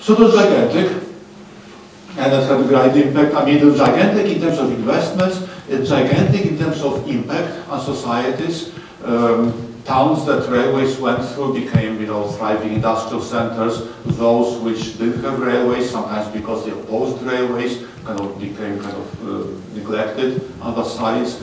So it was gigantic, and it had a great impact. I mean, it was gigantic in terms of investments, it's gigantic in terms of impact on societies. Towns that railways went through became, thriving industrial centers. Those which didn't have railways, sometimes because they opposed railways, became neglected on the sides.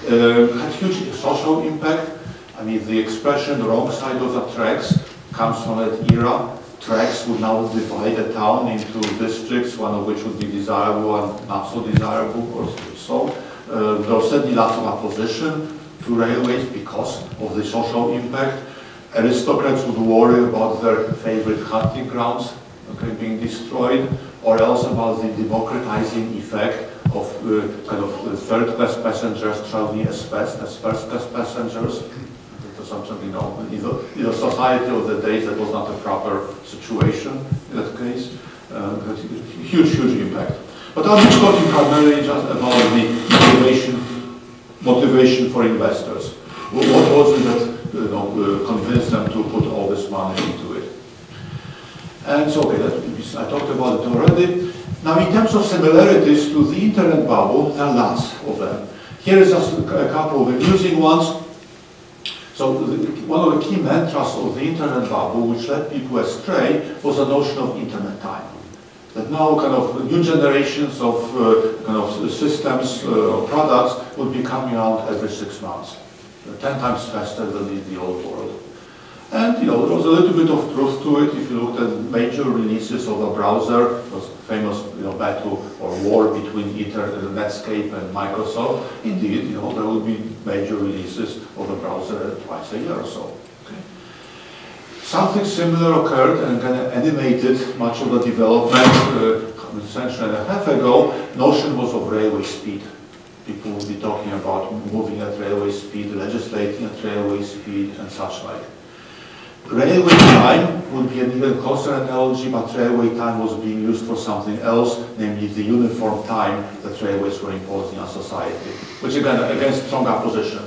Had huge social impact. I mean, the expression "the wrong side of the tracks" comes from that era. Tracks would now divide a town into districts, one of which would be desirable and not so desirable, or so. There was certainly lots of opposition to railways because of the social impact. Aristocrats would worry about their favorite hunting grounds being destroyed, or else about the democratizing effect of third-class passengers traveling as fast as first-class passengers. Something, in the society of the days, that was not a proper situation in that case. Huge impact. But I'm talking primarily just about the motivation for investors. What was it that convinced them to put all this money into it? And so, I talked about it already. Now, in terms of similarities to the internet bubble, there are lots of them. Here is just a couple of amusing ones. So one of the key mantras of the internet bubble, which led people astray, was the notion of internet time. That now new generations of systems or products would be coming out every 6 months, 10 times faster than in the old world. And there was a little bit of truth to it. If you looked at major releases of the browser, it was famous battle or war between Netscape and Microsoft. Indeed, there would be major releases of the browser twice a year or so. Okay. Something similar occurred and animated much of the development a century and a half ago. Notion was of railway speed. People would be talking about moving at railway speed, legislating at railway speed, and such like. Railway time would be an even closer analogy, but railway time was being used for something else, namely the uniform time that railways were imposing on society, which again, against strong opposition.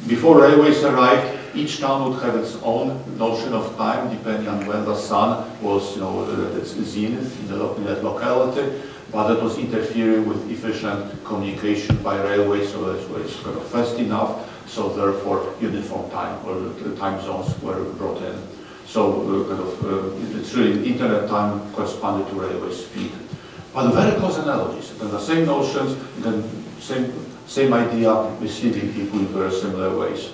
Before railways arrived, each town would have its own notion of time, depending on when the sun was, at its zenith in that locality, but that was interfering with efficient communication by railway, so that it's fast enough. So therefore, uniform time or time zones were brought in. So it's really internet time corresponded to railway speed. But very close analogies. And the same notions, same idea, misleading people in very similar ways.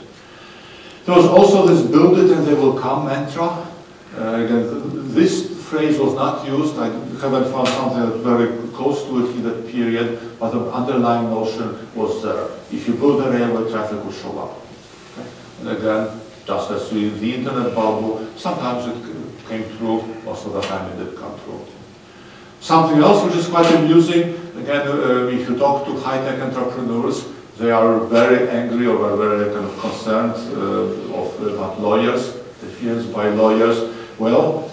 There was also this "build it and they will come" mantra. Again, this phrase was not used. I haven't found something that's very close to it in that period, but the underlying notion was there. If you build a railway, traffic will show up. Okay? And again, just as with the internet bubble, sometimes it came true, most of the time it did come true. Something else which is quite amusing, again, if you talk to high-tech entrepreneurs, they are very angry or are very concerned about lawyers, the fears by lawyers. Well,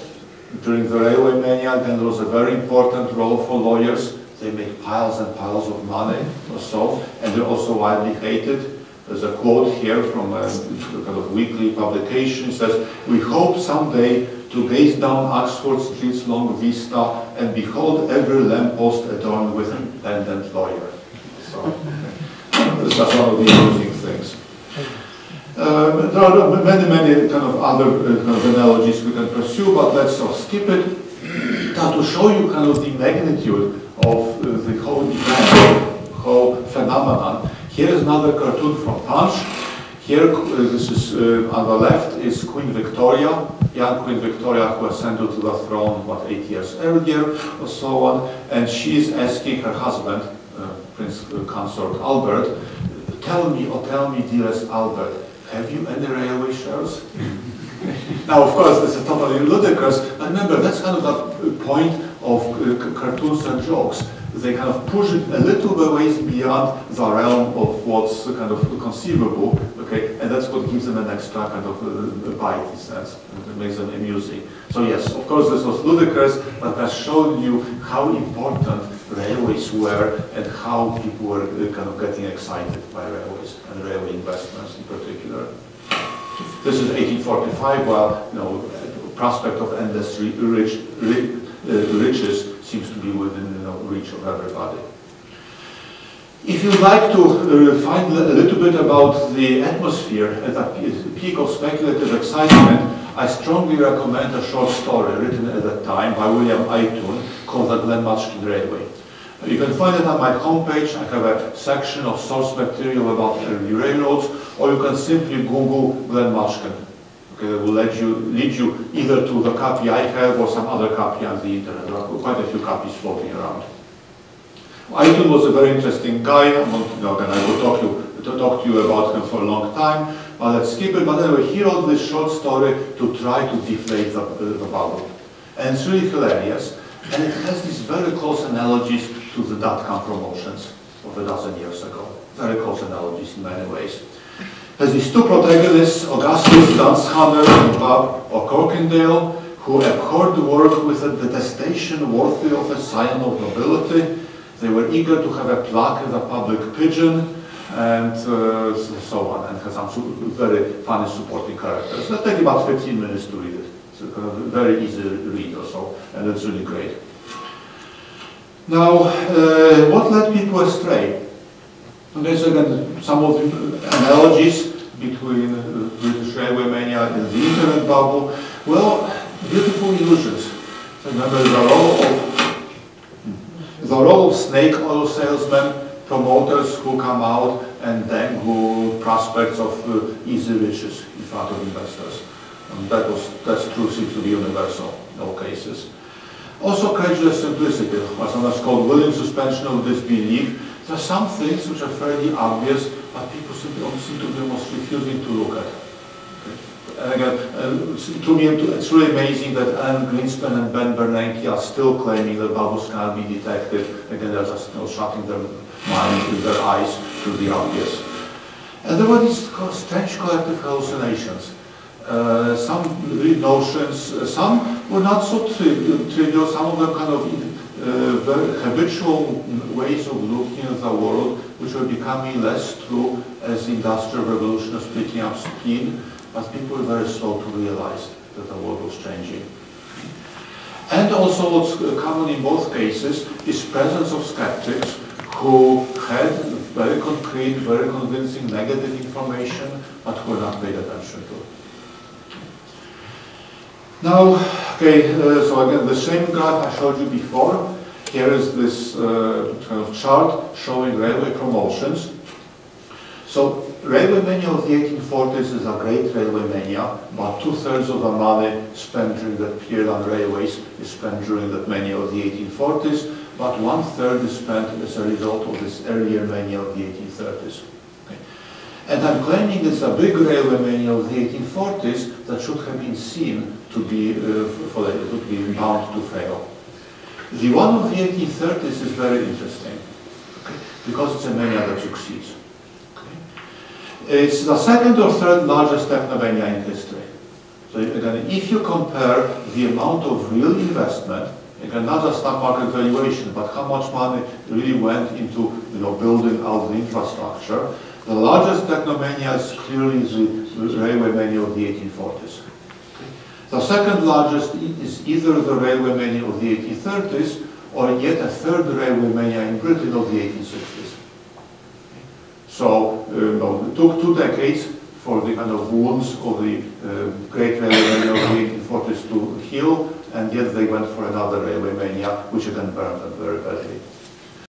during the railway mania, then there was a very important role for lawyers. They make piles and piles of money or so, and they're also widely hated. There's a quote here from a weekly publication. It says, "We hope someday to gaze down Oxford Street's long vista and behold every lamppost adorned with a pendant lawyer." So, this is one of the amusing things. There are many other analogies we can pursue, but let's skip it. Now, to show you the magnitude of the whole event, whole phenomenon, here is another cartoon from Punch. Here, this is on the left is Queen Victoria, young Queen Victoria, who ascended to the throne 8 years earlier, or so on, and she's asking her husband, Prince Consort Albert, tell me, dearest Albert, have you any railway shares? Now, of course, this is totally ludicrous, but remember, that's the point of cartoons and jokes. They push it a little bit ways beyond the realm of what's conceivable, okay, and that's what gives them an extra bite, in a sense, and it makes them amusing. So yes, of course, this was ludicrous, but has shown you how important railways were and how people were getting excited by railways and railway investments in particular. This is 1845, while prospect of endless riches seems to be within reach of everybody. If you'd like to find a little bit about the atmosphere at the peak of speculative excitement, I strongly recommend a short story written at that time by William Aytoun called The Glenmatchkin Railway. You can find it on my homepage. I have a section of source material about early railroads, or you can simply Google Glenmatchkin. Okay, that will lead you either to the copy I have or some other copy on the internet. There are quite a few copies floating around. Aytoun was a very interesting guy. I will talk to you about him for a long time, but let's skip it. But anyway, he wrote this short story to try to deflate the bubble. And it's really hilarious. And it has these very close analogies to the dot-com promotions of a dozen years ago. Very close analogies in many ways. There's these two protagonists, Augustus Dunshammer and Bob O'Corkindale, who abhorred the work with a detestation worthy of a scion of nobility. They were eager to have a plaque in the public pigeon, and so on, and has some very funny supporting characters. It'll take about 15 minutes to read it. It's a kind of very easy read or so, and it's really great. Now, what led people astray? And there's again some of the analogies between British railway mania and the internet bubble. Well, beautiful illusions. So remember the role of snake oil salesmen, promoters who come out and dangle prospects of easy riches in front of investors. And that's true, seems to be universal in all cases. Also credulous simplicity, or sometimes called willing suspension of disbelief. There are some things which are fairly obvious, but people simply don't seem to be almost refusing to look at. And again, to me, it's really amazing that Alan Greenspan and Ben Bernanke are still claiming that bubbles cannot be detected. Again, they're just shutting their mind with their eyes to the obvious. And there were these strange collective hallucinations. Some real notions, some were not so trivial, some of them kind of very habitual ways of looking at the world, which were becoming less true as the Industrial Revolution was picking up speed. But people were very slow to realize that the world was changing. And also what's common in both cases is presence of skeptics who had very concrete, very convincing negative information, but who were not paid attention to. Now, okay, so again, the same graph I showed you before. Here is this kind of chart showing railway promotions. So, railway mania of the 1840s is a great railway mania. About 2/3 of the money spent during that period on railways is spent during that mania of the 1840s, but 1/3 is spent as a result of this earlier mania of the 1830s. Okay. And I'm claiming it's a big railway mania of the 1840s that should have been seen to be, bound to fail. The one of the 1830s is very interesting, okay, because it's a mania that succeeds. It's the second or third largest technomania in history. So again, if you compare the amount of real investment, again, not just stock market valuation, but how much money really went into building out the infrastructure, the largest technomania is clearly the railway mania of the 1840s. The second largest is either the railway mania of the 1830s or yet a third railway mania in Britain of the 1860s. So it took 2 decades for the kind of wounds of the great railway mania of the 1840s to heal, and yet they went for another railway mania, which again burned them very badly.